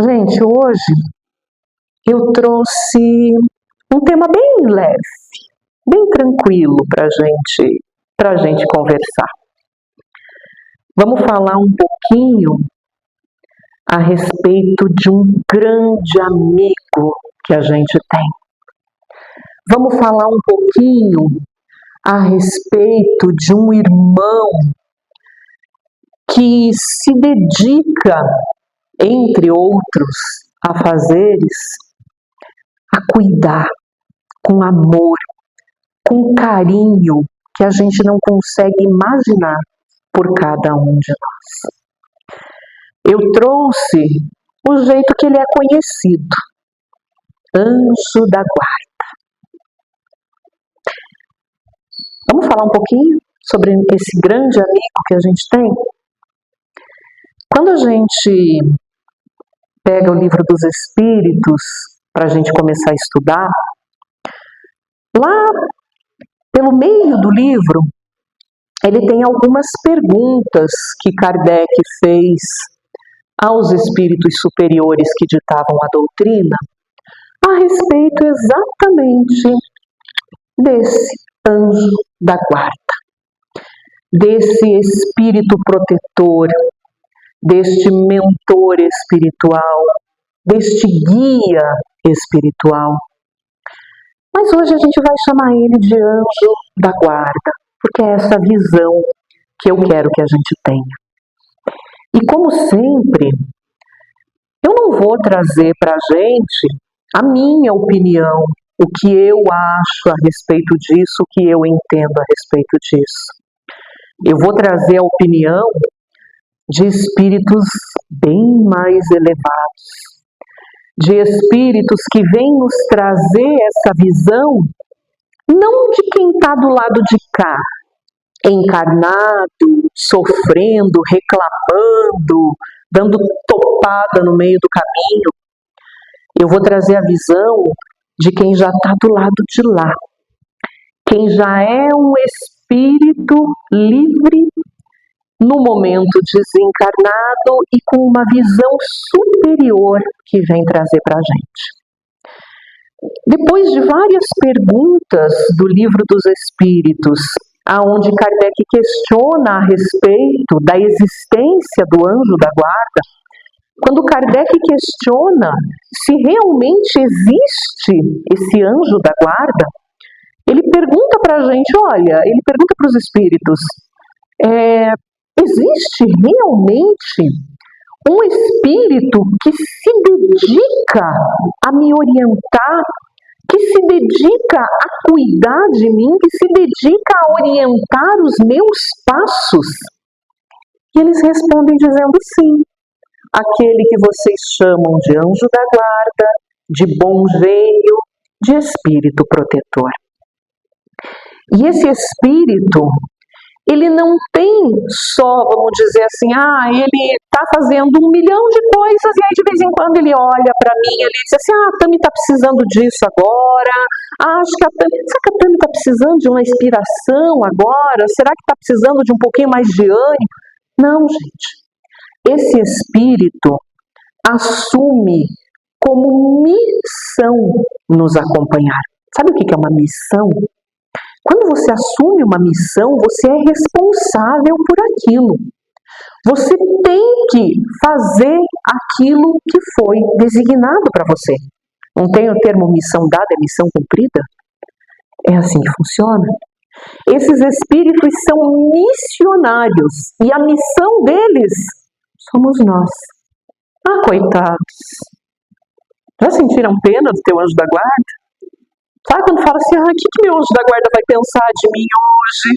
Gente, hoje eu trouxe um tema bem leve, bem tranquilo para gente conversar. Vamos falar um pouquinho a respeito de um grande amigo que a gente tem. Vamos falar um pouquinho a respeito de um irmão que se dedica, entre outros afazeres, a cuidar com amor, com carinho que a gente não consegue imaginar por cada um de nós. Eu trouxe o jeito que ele é conhecido, Anjo da Guarda. Vamos falar um pouquinho sobre esse grande amigo que a gente tem? Quando a gente pega o Livro dos Espíritos para a gente começar a estudar, lá pelo meio do livro, ele tem algumas perguntas que Kardec fez aos espíritos superiores que ditavam a doutrina a respeito exatamente desse anjo da guarda, desse espírito protetor, deste mentor espiritual, deste guia espiritual. Mas hoje a gente vai chamar ele de anjo da guarda, porque é essa visão que eu quero que a gente tenha. E como sempre, eu não vou trazer para a gente a minha opinião, o que eu acho a respeito disso, o que eu entendo a respeito disso. Eu vou trazer a opinião de espíritos bem mais elevados, de espíritos que vêm nos trazer essa visão, não de quem está do lado de cá, encarnado, sofrendo, reclamando, dando topada no meio do caminho. Eu vou trazer a visão de quem já está do lado de lá, quem já é um espírito livre no momento desencarnado e com uma visão superior que vem trazer para a gente. Depois de várias perguntas do Livro dos Espíritos, aonde Kardec questiona a respeito da existência do anjo da guarda, quando Kardec questiona se realmente existe esse anjo da guarda, ele pergunta para a gente, ele pergunta para os espíritos, existe realmente um espírito que se dedica a me orientar, que se dedica a cuidar de mim, que se dedica a orientar os meus passos? E eles respondem dizendo sim. Aquele que vocês chamam de anjo da guarda, de bom gênio, de espírito protetor. E esse espírito, ele não tem só, vamos dizer assim, ele está fazendo 1 milhão de coisas e aí de vez em quando ele olha para mim e ele diz assim, a Tami está precisando disso agora, acho que será que a Tami está precisando de uma inspiração agora? Será que está precisando de um pouquinho mais de ânimo? Não, gente. Esse espírito assume como missão nos acompanhar. Sabe o que é uma missão? Quando você assume uma missão, você é responsável por aquilo. Você tem que fazer aquilo que foi designado para você. Não tem o termo missão dada, é missão cumprida? É assim que funciona. Esses espíritos são missionários e a missão deles somos nós. Coitados. Já sentiram pena do teu anjo da guarda? Sabe quando fala assim, o que meu anjo da guarda vai pensar de mim hoje?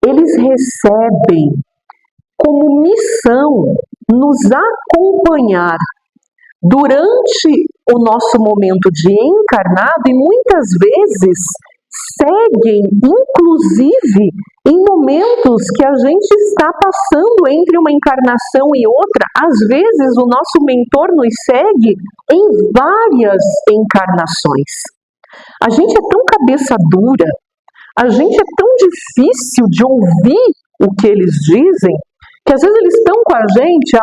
Eles recebem como missão nos acompanhar durante o nosso momento de encarnado e muitas vezes seguem, inclusive, em momentos que a gente está passando entre uma encarnação e outra. Às vezes o nosso mentor nos segue em várias encarnações. A gente é tão cabeça dura, a gente é tão difícil de ouvir o que eles dizem, que às vezes eles estão com a gente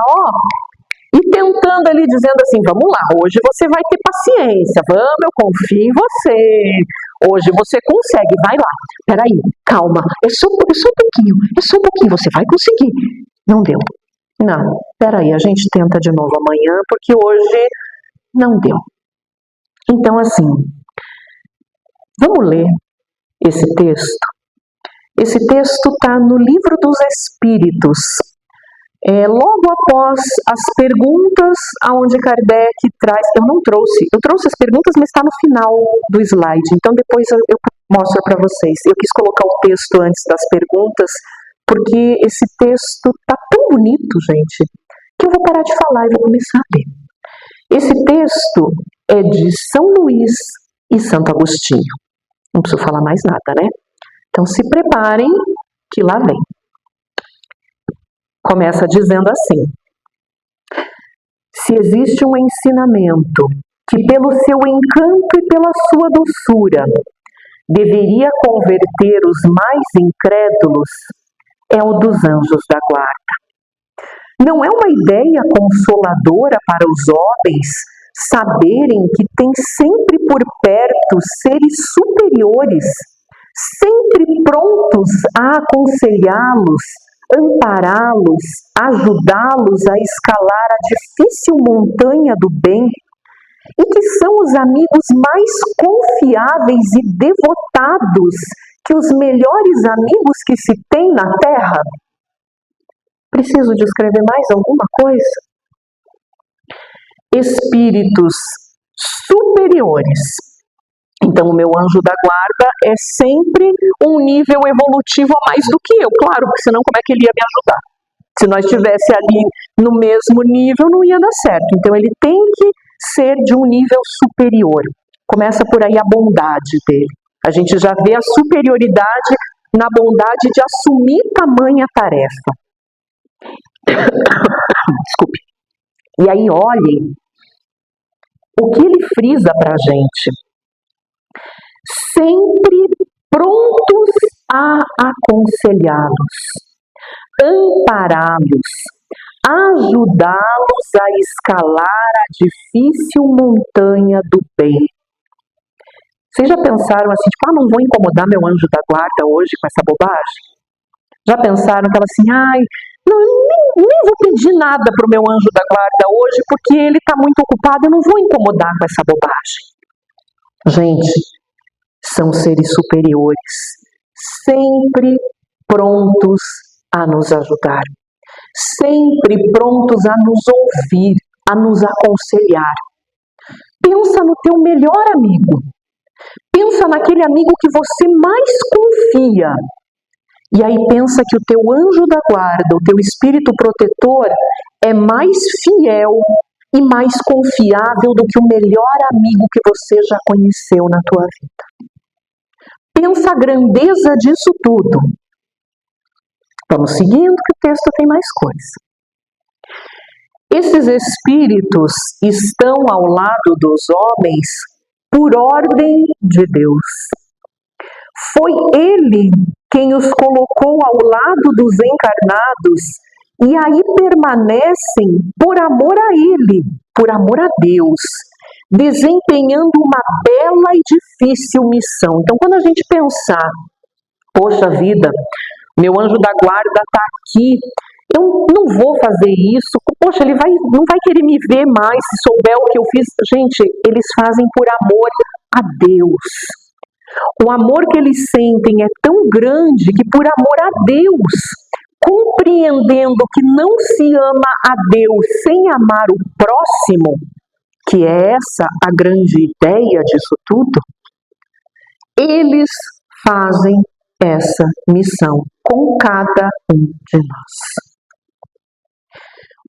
e tentando ali, dizendo assim, vamos lá, hoje você vai ter paciência, vamos, eu confio em você, hoje você consegue, vai lá, peraí, calma, é só um pouquinho, você vai conseguir. Não deu. Não, peraí, a gente tenta de novo amanhã, porque hoje não deu. Então, assim, vamos ler esse texto. Esse texto está no Livro dos Espíritos, logo após as perguntas, aonde Kardec traz. Eu trouxe as perguntas, mas está no final do slide, então depois eu mostro para vocês. Eu quis colocar o texto antes das perguntas, porque esse texto está tão bonito, gente, que eu vou parar de falar e vou começar a ler. Esse texto é de São Luís e Santo Agostinho. Não preciso falar mais nada, né? Então se preparem que lá vem. Começa dizendo assim: se existe um ensinamento que pelo seu encanto e pela sua doçura deveria converter os mais incrédulos, é o dos anjos da guarda. Não é uma ideia consoladora para os homens saberem que têm sempre por perto seres superiores, sempre prontos a aconselhá-los, ampará-los, ajudá-los a escalar a difícil montanha do bem, e que são os amigos mais confiáveis e devotados que os melhores amigos que se tem na Terra? Preciso descrever mais alguma coisa? Espíritos superiores. Então, o meu anjo da guarda é sempre um nível evolutivo a mais do que eu, claro, porque senão como é que ele ia me ajudar? Se nós estivéssemos ali no mesmo nível, não ia dar certo. Então, ele tem que ser de um nível superior. Começa por aí a bondade dele. A gente já vê a superioridade na bondade de assumir tamanha tarefa. Desculpe. E aí, olhem o que ele frisa para a gente. Sempre prontos a aconselhá-los, ampará-los, ajudá-los a escalar a difícil montanha do bem. Vocês já pensaram assim, tipo, não vou incomodar meu anjo da guarda hoje com essa bobagem? Já pensaram que ela assim, nem vou pedir nada para o meu anjo da guarda hoje, porque ele está muito ocupado, eu não vou incomodar com essa bobagem. Gente, são seres superiores, sempre prontos a nos ajudar, sempre prontos a nos ouvir, a nos aconselhar. Pensa no teu melhor amigo, pensa naquele amigo que você mais confia, e aí pensa que o teu anjo da guarda, o teu espírito protetor, é mais fiel e mais confiável do que o melhor amigo que você já conheceu na tua vida. Pensa a grandeza disso tudo. Vamos seguindo que o texto tem mais coisa. Esses espíritos estão ao lado dos homens por ordem de Deus. Foi Ele quem os colocou ao lado dos encarnados e aí permanecem por amor a Ele, por amor a Deus, desempenhando uma bela e difícil missão. Então, quando a gente pensar, poxa vida, meu anjo da guarda está aqui, eu não vou fazer isso, poxa, ele não vai querer me ver mais se souber o que eu fiz. Gente, eles fazem por amor a Deus. O amor que eles sentem é tão grande que, por amor a Deus, compreendendo que não se ama a Deus sem amar o próximo, que é essa a grande ideia disso tudo, eles fazem essa missão com cada um de nós.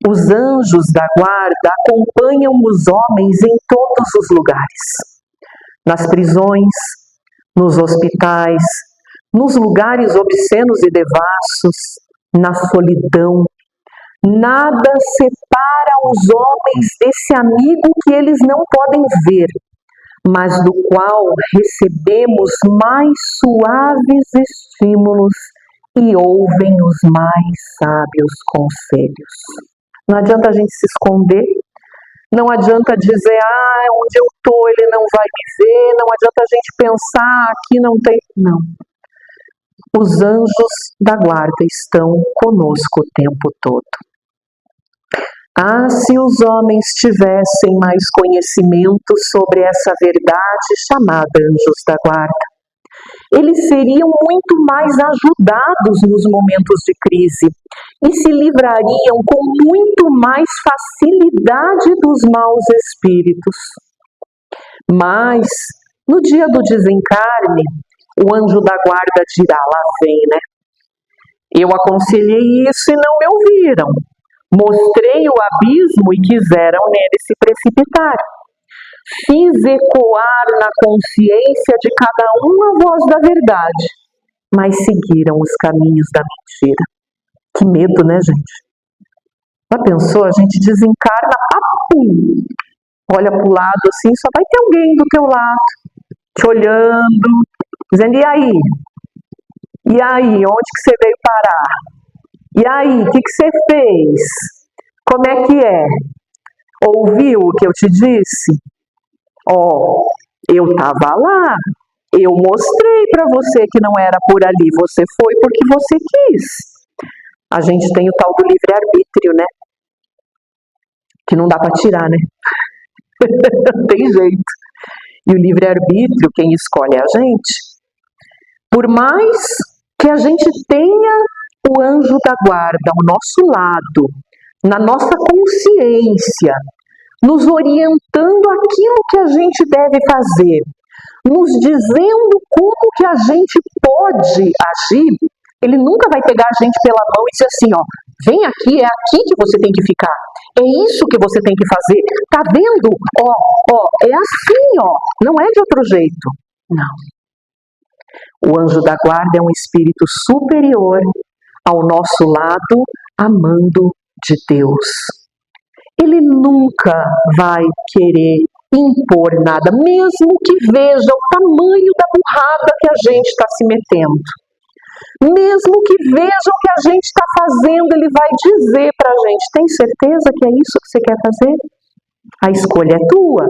Os anjos da guarda acompanham os homens em todos os lugares, nas prisões, nos hospitais, nos lugares obscenos e devassos, na solidão. Nada separa os homens desse amigo que eles não podem ver, mas do qual recebemos mais suaves estímulos e ouvem os mais sábios conselhos. Não adianta a gente se esconder, não adianta dizer, onde eu estou ele não vai me ver, não adianta a gente pensar, aqui não tem... Não. Os anjos da guarda estão conosco o tempo todo. Se os homens tivessem mais conhecimento sobre essa verdade chamada anjos da guarda, eles seriam muito mais ajudados nos momentos de crise e se livrariam com muito mais facilidade dos maus espíritos. Mas, no dia do desencarne, o anjo da guarda dirá, lá vem, né? Eu aconselhei isso e não me ouviram. Mostrei o abismo e quiseram nele se precipitar. Fiz ecoar na consciência de cada um a voz da verdade, mas seguiram os caminhos da mentira. Que medo, né, gente? Já pensou? A gente desencarna, papum! Olha para o lado assim, só vai ter alguém do teu lado, te olhando, dizendo, e aí? E aí, onde que você veio parar? E aí, o que você fez? Como é que é? Ouviu o que eu te disse? Eu estava lá, eu mostrei para você que não era por ali, você foi porque você quis. A gente tem o tal do livre-arbítrio, né? Que não dá para tirar, né? Não tem jeito. E o livre-arbítrio, quem escolhe é a gente. Por mais que a gente tenha o anjo da guarda ao nosso lado, na nossa consciência, nos orientando aquilo que a gente deve fazer, nos dizendo como que a gente pode agir, ele nunca vai pegar a gente pela mão e dizer assim, vem aqui, é aqui que você tem que ficar, é isso que você tem que fazer, tá vendo? É assim, não é de outro jeito. Não. O anjo da guarda é um espírito superior ao nosso lado, amando de Deus. Ele nunca vai querer impor nada, mesmo que veja o tamanho da burrada que a gente está se metendo. Mesmo que veja o que a gente está fazendo, ele vai dizer para a gente, tem certeza que é isso que você quer fazer? A escolha é tua.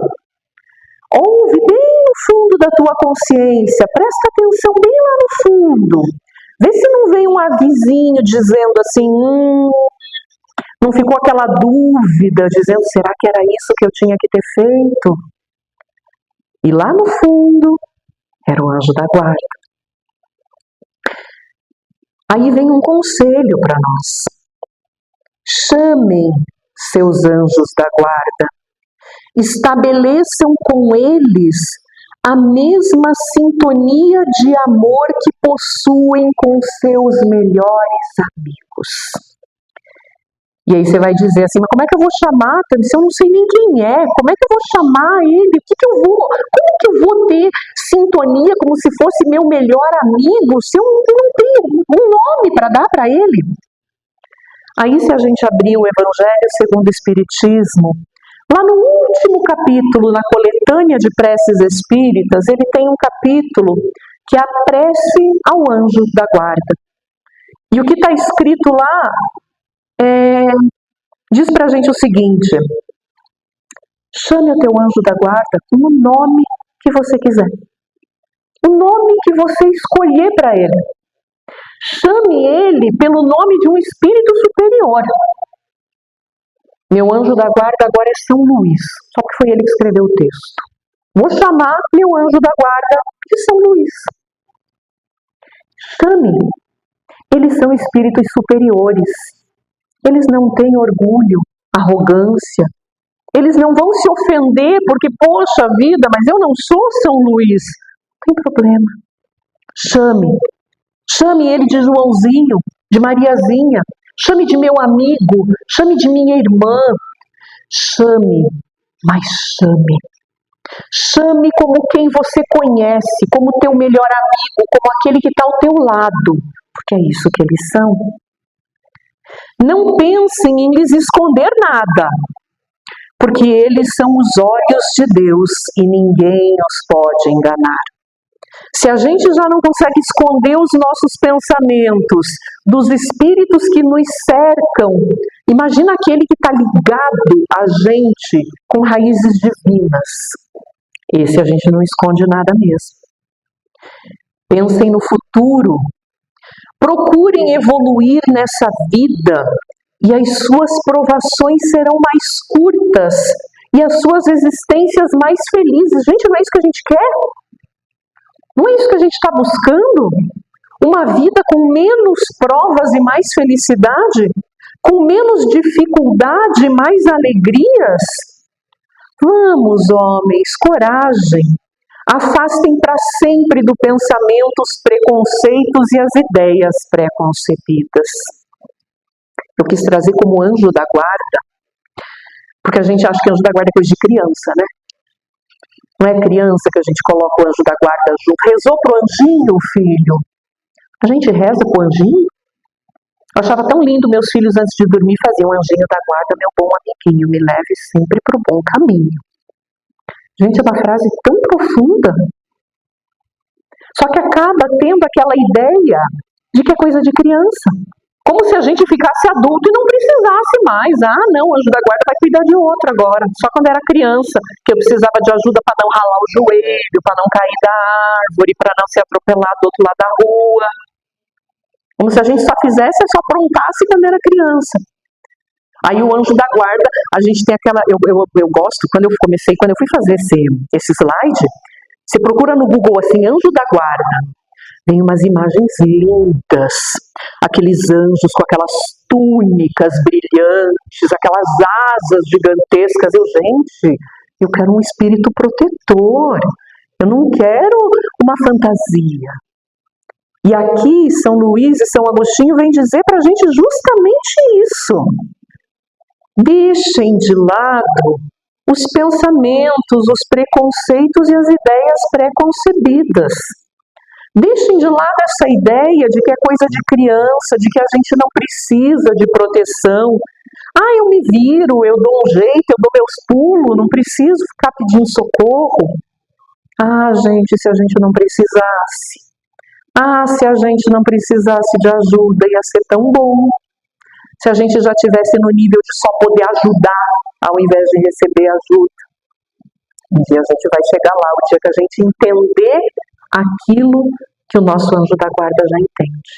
Ouve bem no fundo da tua consciência, presta atenção bem lá no fundo. Vê se não vem um avisinho dizendo assim, não ficou aquela dúvida, dizendo, será que era isso que eu tinha que ter feito? E lá no fundo, era o anjo da guarda. Aí vem um conselho para nós. Chamem seus anjos da guarda. Estabeleçam com eles a mesma sintonia de amor que possuem com seus melhores amigos. E aí você vai dizer assim, mas como é que eu vou chamar? Se eu não sei nem quem é, como é que eu vou chamar ele? Como que eu vou ter sintonia como se fosse meu melhor amigo se eu não tenho um nome para dar para ele? Aí se a gente abrir o Evangelho segundo o Espiritismo, lá no último capítulo, na coletânea de preces espíritas, ele tem um capítulo que é a prece ao anjo da guarda. E o que está escrito lá diz pra gente o seguinte, chame o teu anjo da guarda com o nome que você quiser. O nome que você escolher para ele. Chame ele pelo nome de um espírito superior. Meu anjo da guarda agora é São Luís, só que foi ele que escreveu o texto. Vou chamar meu anjo da guarda de São Luís. Chame. Eles são espíritos superiores. Eles não têm orgulho, arrogância. Eles não vão se ofender porque, poxa vida, mas eu não sou São Luís. Não tem problema. Chame. Chame ele de Joãozinho, de Mariazinha. Chame de meu amigo. Chame de minha irmã. Chame, mas chame. Chame como quem você conhece, como teu melhor amigo, como aquele que está ao teu lado. Porque é isso que eles são. Não pensem em lhes esconder nada, porque eles são os olhos de Deus e ninguém os pode enganar. Se a gente já não consegue esconder os nossos pensamentos dos espíritos que nos cercam, imagina aquele que está ligado a gente com raízes divinas. Esse a gente não esconde nada mesmo. Pensem no futuro. Procurem evoluir nessa vida e as suas provações serão mais curtas e as suas existências mais felizes. Gente, não é isso que a gente quer? Não é isso que a gente está buscando? Uma vida com menos provas e mais felicidade? Com menos dificuldade e mais alegrias? Vamos, homens, coragem. Afastem para sempre do pensamento os preconceitos e as ideias pré-concebidas. Eu quis trazer como anjo da guarda, porque a gente acha que anjo da guarda é coisa de criança, né? Não é criança que a gente coloca o anjo da guarda junto. Rezou pro anjinho, filho. A gente reza pro anjinho? Eu achava tão lindo meus filhos antes de dormir faziam anjinho da guarda, meu bom amiguinho, me leve sempre pro bom caminho. Gente, é uma frase tão profunda. Só que acaba tendo aquela ideia de que é coisa de criança. Como se a gente ficasse adulto e não precisasse mais. Ah, não, o anjo da guarda vai cuidar de outro agora. Só quando era criança, que eu precisava de ajuda para não ralar o joelho, para não cair da árvore, para não ser atropelado do outro lado da rua. Como se a gente só fizesse, só aprontasse quando era criança. Aí o anjo da guarda, a gente tem aquela... Eu gosto, quando eu fui fazer esse slide, você procura no Google assim, anjo da guarda. Vem umas imagens lindas, aqueles anjos com aquelas túnicas brilhantes, aquelas asas gigantescas. Eu quero um espírito protetor, eu não quero uma fantasia. E aqui São Luís e São Agostinho vêm dizer para a gente justamente isso. Deixem de lado os pensamentos, os preconceitos e as ideias pré-concebidas. Deixem de lado essa ideia de que é coisa de criança, de que a gente não precisa de proteção. Ah, eu me viro, eu dou um jeito, eu dou meus pulos, não preciso ficar pedindo socorro. Ah, gente, se a gente não precisasse. Ah, se a gente não precisasse de ajuda, ia ser tão bom. Se a gente já estivesse no nível de só poder ajudar, ao invés de receber ajuda. Um dia a gente vai chegar lá, o dia que a gente entender aquilo que o nosso anjo da guarda já entende.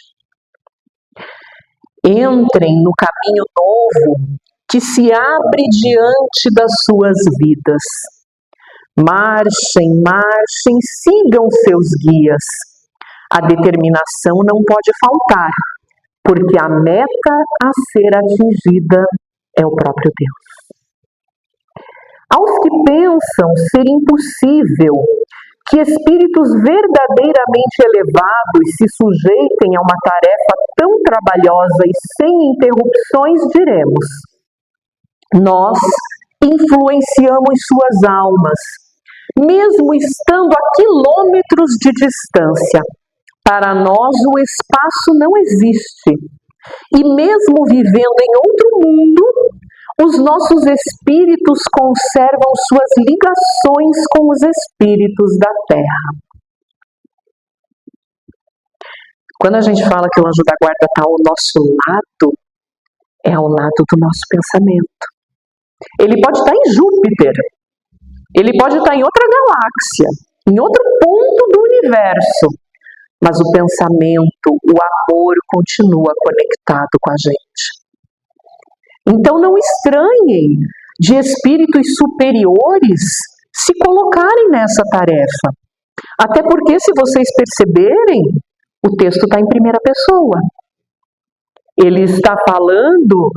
Entrem no caminho novo que se abre diante das suas vidas. Marchem, marchem, sigam seus guias. A determinação não pode faltar, porque a meta a ser atingida é o próprio Deus. Aos que pensam ser impossível que espíritos verdadeiramente elevados se sujeitem a uma tarefa tão trabalhosa e sem interrupções, diremos: nós influenciamos suas almas, mesmo estando a quilômetros de distância. Para nós o espaço não existe. E mesmo vivendo em outro mundo, os nossos espíritos conservam suas ligações com os espíritos da Terra. Quando a gente fala que o anjo da guarda está ao nosso lado, é ao lado do nosso pensamento. Ele pode estar em Júpiter, ele pode estar em outra galáxia, em outro ponto do universo, mas o pensamento, o amor continua conectado com a gente. Então não estranhem de espíritos superiores se colocarem nessa tarefa. Até porque, se vocês perceberem, o texto está em primeira pessoa. Ele está falando,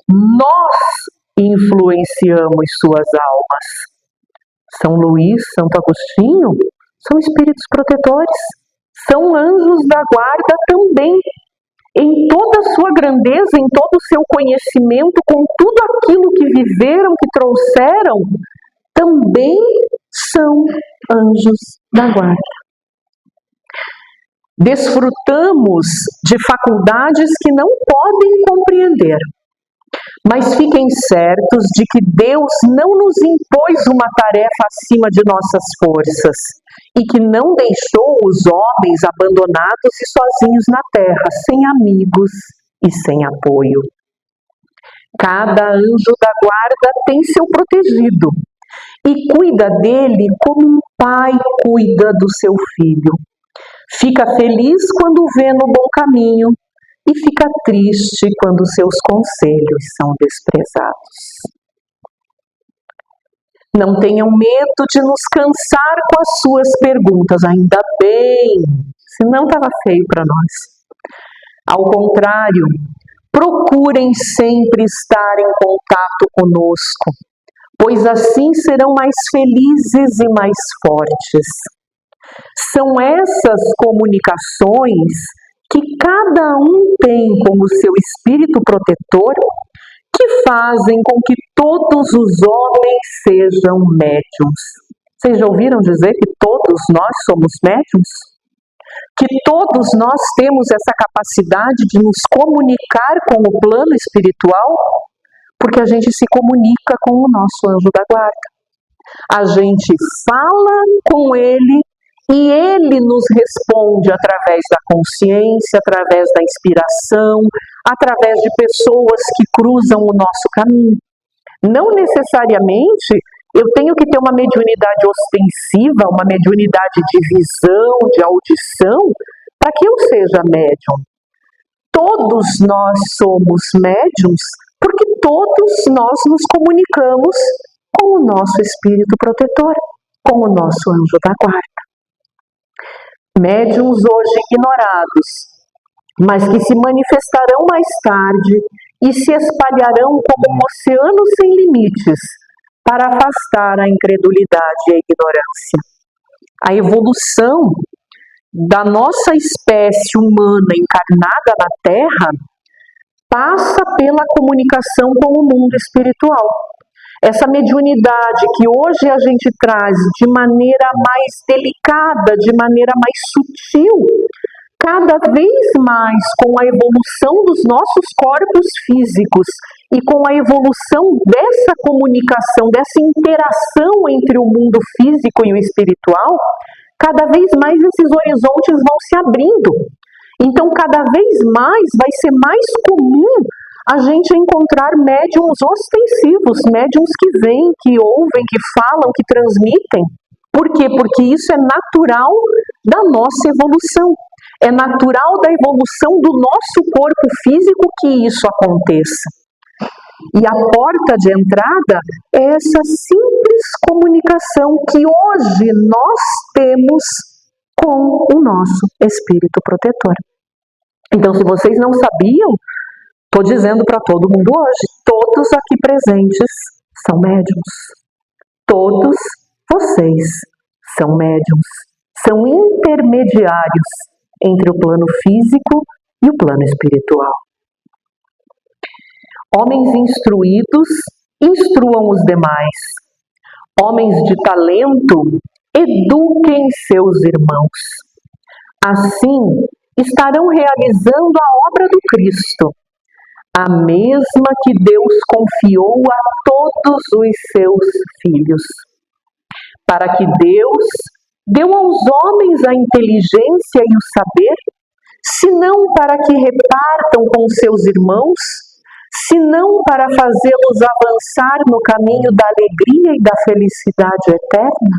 nós influenciamos suas almas. São Luís, Santo Agostinho, são espíritos protetores. São anjos da guarda também. Em toda a sua grandeza, em todo o seu conhecimento, com tudo aquilo que viveram, que trouxeram, também são anjos da guarda. Desfrutamos de faculdades que não podem compreender. Mas fiquem certos de que Deus não nos impôs uma tarefa acima de nossas forças e que não deixou os homens abandonados e sozinhos na terra, sem amigos e sem apoio. Cada anjo da guarda tem seu protegido e cuida dele como um pai cuida do seu filho. Fica feliz quando o vê no bom caminho e fica triste quando seus conselhos são desprezados. Não tenham medo de nos cansar com as suas perguntas, ainda bem, senão estava feio para nós. Ao contrário, procurem sempre estar em contato conosco, pois assim serão mais felizes e mais fortes. São essas comunicações que cada um tem como seu espírito protetor que fazem com que todos os homens sejam médiuns. Vocês já ouviram dizer que todos nós somos médiuns? Que todos nós temos essa capacidade de nos comunicar com o plano espiritual? Porque a gente se comunica com o nosso anjo da guarda. A gente fala com ele e ele nos responde através da consciência, através da inspiração, através de pessoas que cruzam o nosso caminho. Não necessariamente eu tenho que ter uma mediunidade ostensiva, uma mediunidade de visão, de audição, para que eu seja médium. Todos nós somos médiums porque todos nós nos comunicamos com o nosso espírito protetor, com o nosso anjo da guarda. Médiuns hoje ignorados, mas que se manifestarão mais tarde e se espalharão como um oceano sem limites para afastar a incredulidade e a ignorância. A evolução da nossa espécie humana encarnada na Terra passa pela comunicação com o mundo espiritual. Essa mediunidade que hoje a gente traz de maneira mais delicada, de maneira mais sutil, cada vez mais com a evolução dos nossos corpos físicos e com a evolução dessa comunicação, dessa interação entre o mundo físico e o espiritual, cada vez mais esses horizontes vão se abrindo. Então, cada vez mais vai ser mais comum a gente encontrar médiums ostensivos, médiums que veem, que ouvem, que falam, que transmitem. Por quê? Porque isso é natural da nossa evolução. É natural da evolução do nosso corpo físico que isso aconteça. E a porta de entrada é essa simples comunicação que hoje nós temos com o nosso espírito protetor. Então, se vocês não sabiam, estou dizendo para todo mundo hoje, todos aqui presentes são médiums. Todos vocês são médiums. São intermediários entre o plano físico e o plano espiritual. Homens instruídos, instruam os demais. Homens de talento, eduquem seus irmãos. Assim, estarão realizando a obra do Cristo, a mesma que Deus confiou a todos os seus filhos, para que Deus deu aos homens a inteligência e o saber, senão para que repartam com seus irmãos, senão para fazê-los avançar no caminho da alegria e da felicidade eterna?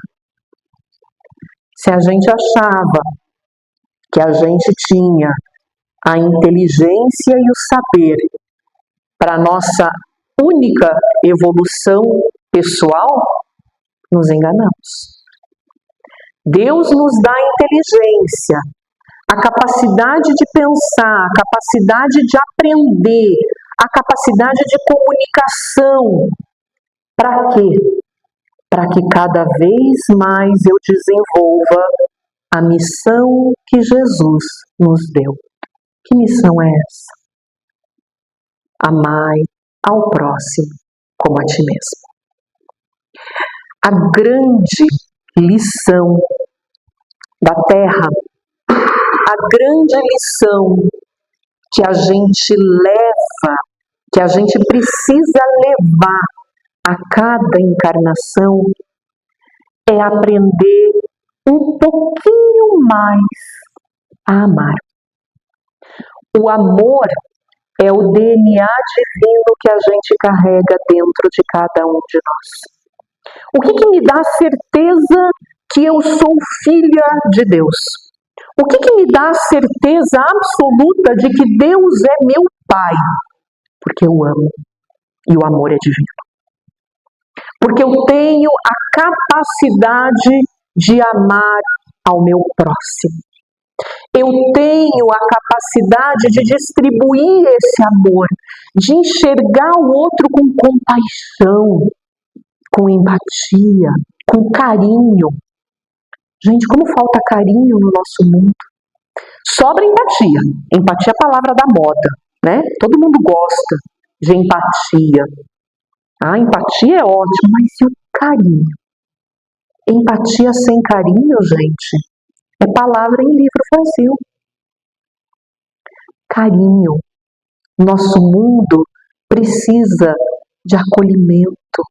Se a gente achava que a gente tinha a inteligência e o saber para a nossa única evolução pessoal, nos enganamos. Deus nos dá a inteligência, a capacidade de pensar, a capacidade de aprender, a capacidade de comunicação. Para quê? Para que cada vez mais eu desenvolva a missão que Jesus nos deu. Que missão é essa? Amai ao próximo como a ti mesmo. A grande lição da Terra, a grande lição que a gente leva que a gente precisa levar a cada encarnação é aprender um pouquinho mais a amar. O amor é o DNA divino que a gente carrega dentro de cada um de nós. O que me dá certeza que eu sou filha de Deus? O que me dá certeza absoluta de que Deus é meu Pai? Porque eu amo. E o amor é divino. Porque eu tenho a capacidade de amar ao meu próximo. Eu tenho a capacidade de distribuir esse amor, de enxergar o outro com compaixão, com empatia, com carinho. Gente, como falta carinho no nosso mundo. Sobra empatia. Empatia é a palavra da moda, né? Todo mundo gosta de empatia. A empatia é ótima, mas e o carinho? Empatia sem carinho, gente, é palavra em livro vazio. Carinho. Nosso mundo precisa de acolhimento.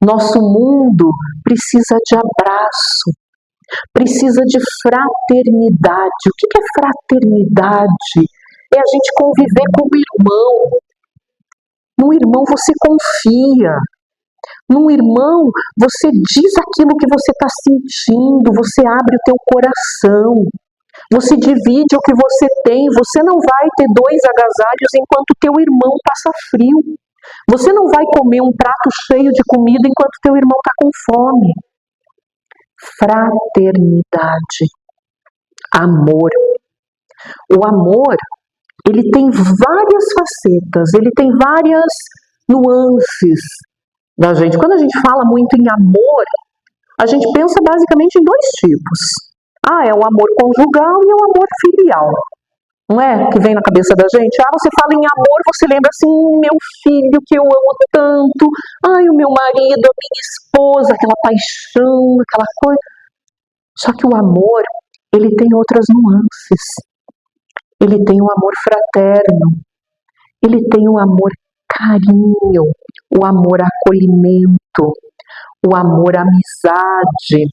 Nosso mundo precisa de abraço. Precisa de fraternidade. O que é fraternidade? É a gente conviver com o irmão. No irmão você confia. No irmão você diz aquilo que você está sentindo. Você abre o teu coração. Você divide o que você tem. Você não vai ter 2 agasalhos enquanto teu irmão passa frio. Você não vai comer um prato cheio de comida enquanto teu irmão está com fome. Fraternidade. Amor. O amor, ele tem várias facetas, ele tem várias nuances da gente. Quando a gente fala muito em amor, a gente pensa basicamente em 2 tipos. É o amor conjugal e é o amor filial. Não é? Que vem na cabeça da gente. Você fala em amor, você lembra assim, meu filho que eu amo tanto. O meu marido, a minha esposa, aquela paixão, aquela coisa. Só que o amor, ele tem outras nuances. Ele tem o amor fraterno. Ele tem o amor carinho, o amor acolhimento, o amor amizade.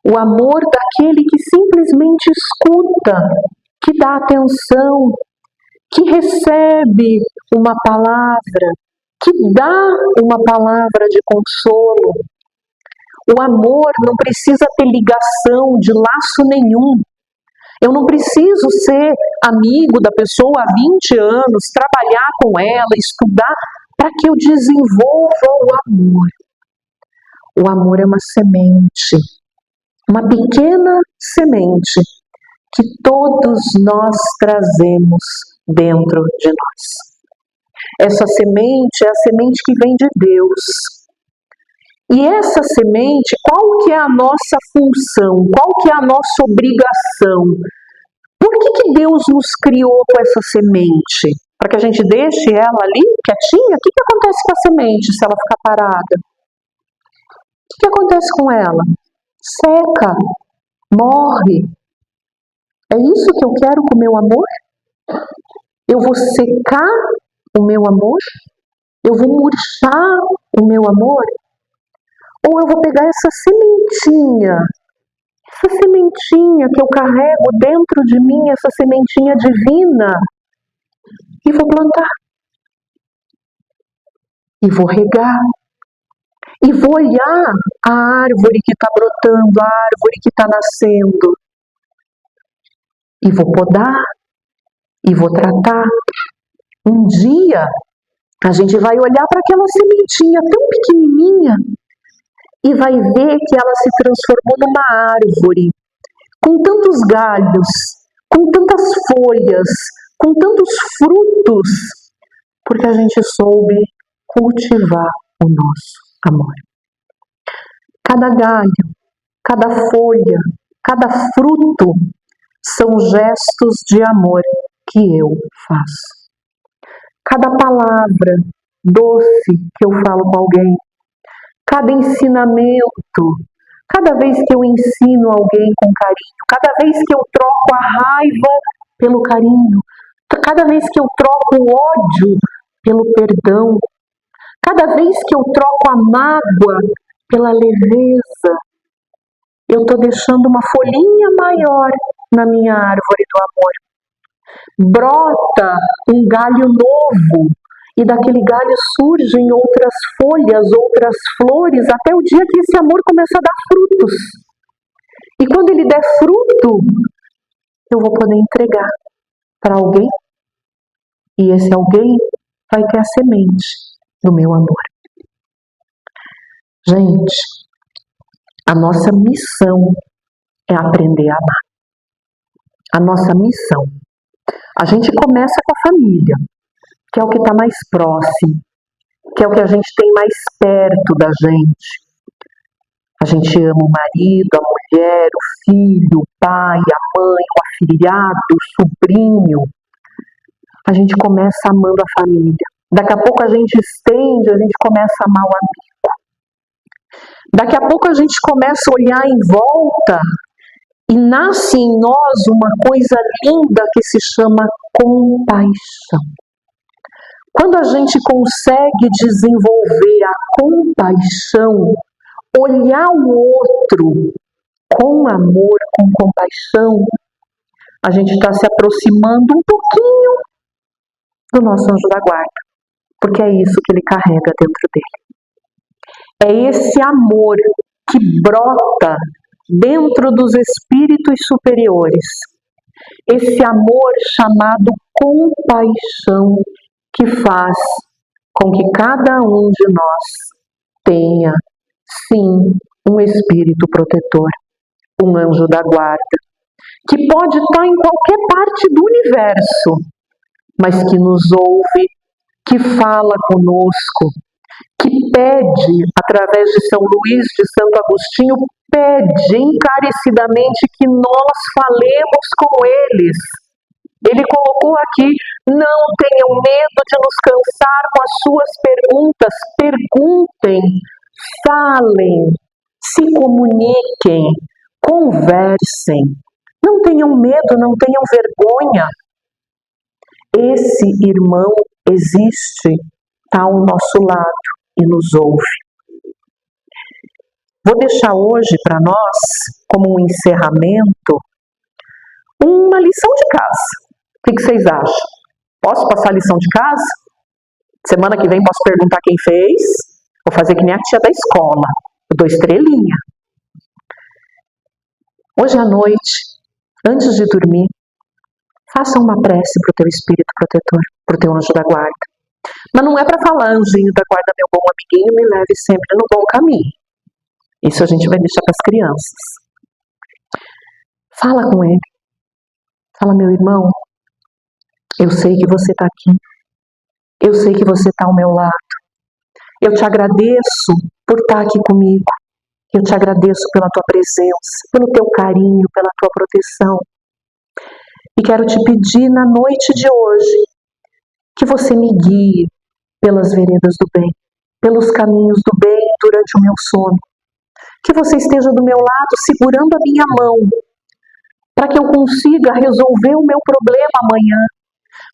O amor daquele que simplesmente escuta, que dá atenção, que recebe uma palavra, que dá uma palavra de consolo. O amor não precisa ter ligação de laço nenhum. Eu não preciso ser amigo da pessoa há 20 anos, trabalhar com ela, estudar, para que eu desenvolva o amor. O amor é uma semente, uma pequena semente que todos nós trazemos dentro de nós. Essa semente é a semente que vem de Deus. E essa semente, qual que é a nossa função? Qual que é a nossa obrigação? Por que Deus nos criou com essa semente? Para que a gente deixe ela ali, quietinha? O que acontece com a semente se ela ficar parada? O que acontece com ela? Seca, morre. É isso que eu quero com o meu amor? Eu vou secar o meu amor? Eu vou murchar o meu amor? Ou eu vou pegar essa sementinha que eu carrego dentro de mim, essa sementinha divina, e vou plantar. E vou regar. E vou olhar a árvore que está brotando, a árvore que está nascendo. E vou podar. E vou tratar. Um dia, a gente vai olhar para aquela sementinha tão pequenininha e vai ver que ela se transformou numa árvore, com tantos galhos, com tantas folhas, com tantos frutos, porque a gente soube cultivar o nosso amor. Cada galho, cada folha, cada fruto são gestos de amor que eu faço. Cada palavra doce que eu falo com alguém, cada ensinamento, cada vez que eu ensino alguém com carinho, cada vez que eu troco a raiva pelo carinho, cada vez que eu troco o ódio pelo perdão, cada vez que eu troco a mágoa pela leveza, eu estou deixando uma folhinha maior na minha árvore do amor. Brota um galho novo, e daquele galho surgem outras folhas, outras flores, até o dia que esse amor começa a dar frutos. E quando ele der fruto, eu vou poder entregar para alguém, e esse alguém vai ter a semente do meu amor. Gente, a nossa missão é aprender a amar. A nossa missão. A gente começa com a família, que é o que está mais próximo, que é o que a gente tem mais perto da gente. A gente ama o marido, a mulher, o filho, o pai, a mãe, o afilhado, o sobrinho. A gente começa amando a família. Daqui a pouco a gente estende, a gente começa a amar o amigo. Daqui a pouco a gente começa a olhar em volta e nasce em nós uma coisa linda que se chama compaixão. Quando a gente consegue desenvolver a compaixão, olhar o outro com amor, com compaixão, a gente está se aproximando um pouquinho do nosso anjo da guarda, porque é isso que ele carrega dentro dele. É esse amor que brota dentro dos espíritos superiores, esse amor chamado compaixão, que faz com que cada um de nós tenha, sim, um espírito protetor, um anjo da guarda, que pode estar em qualquer parte do universo, mas que nos ouve, que fala conosco, que pede, através de São Luís, de Santo Agostinho, pede encarecidamente que nós falemos com eles. Ele colocou aqui: não tenham medo de nos cansar com as suas perguntas, perguntem, falem, se comuniquem, conversem. Não tenham medo, não tenham vergonha. Esse irmão existe, está ao nosso lado e nos ouve. Vou deixar hoje para nós, como um encerramento, uma lição de casa. O que vocês acham? Posso passar a lição de casa? Semana que vem posso perguntar quem fez? Vou fazer que nem a tia da escola. Eu dou estrelinha. Hoje à noite, antes de dormir, faça uma prece para o teu espírito protetor, para o teu anjo da guarda. Mas não é para falar: anjinho da guarda, meu bom amiguinho, me leve sempre no bom caminho. Isso a gente vai deixar para as crianças. Fala com ele. Fala: meu irmão, eu sei que você está aqui. Eu sei que você está ao meu lado. Eu te agradeço por estar aqui comigo. Eu te agradeço pela tua presença, pelo teu carinho, pela tua proteção. E quero te pedir na noite de hoje que você me guie pelas veredas do bem, pelos caminhos do bem durante o meu sono. Que você esteja do meu lado segurando a minha mão, para que eu consiga resolver o meu problema amanhã,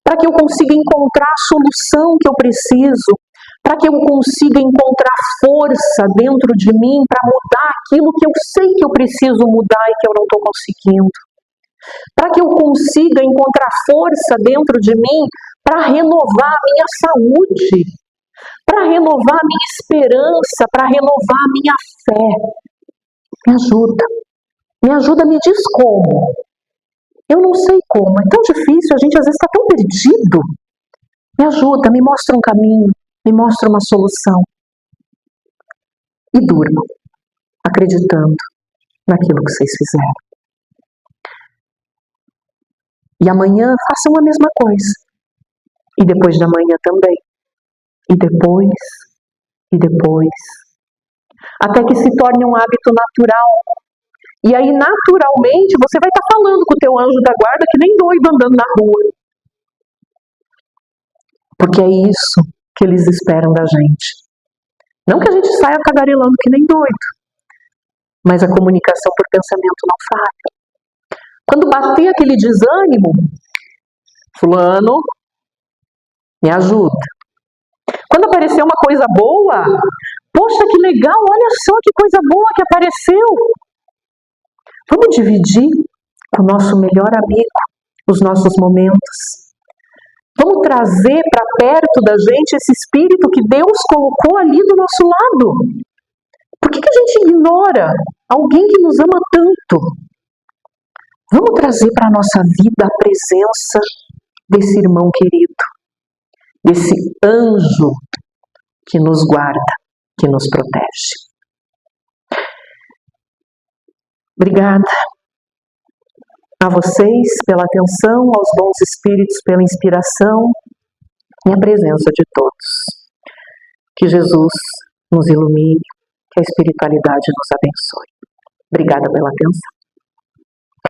para que eu consiga encontrar a solução que eu preciso, para que eu consiga encontrar força dentro de mim para mudar aquilo que eu sei que eu preciso mudar e que eu não estou conseguindo. Para que eu consiga encontrar força dentro de mim para renovar a minha saúde, para renovar a minha esperança, para renovar a minha fé. Me ajuda. Me ajuda, me diz como. Eu não sei como, é tão difícil, a gente às vezes está tão perdido. Me ajuda, me mostra um caminho, me mostra uma solução. E durmam, acreditando naquilo que vocês fizeram. E amanhã façam a mesma coisa. E depois da manhã também. E depois. Até que se torne um hábito natural. E aí, naturalmente, você vai estar falando com o teu anjo da guarda que nem doido andando na rua. Porque é isso que eles esperam da gente. Não que a gente saia cagarelando que nem doido, mas a comunicação por pensamento não falha. Quando bater aquele desânimo, fulano, me ajuda. Quando apareceu uma coisa boa, poxa, que legal, olha só que coisa boa que apareceu. Vamos dividir com o nosso melhor amigo os nossos momentos. Vamos trazer para perto da gente esse espírito que Deus colocou ali do nosso lado. Por que a gente ignora alguém que nos ama tanto? Vamos trazer para a nossa vida a presença desse irmão querido, desse anjo que nos guarda, que nos protege. Obrigada a vocês pela atenção, aos bons espíritos pela inspiração e a presença de todos. Que Jesus nos ilumine, que a espiritualidade nos abençoe. Obrigada pela atenção.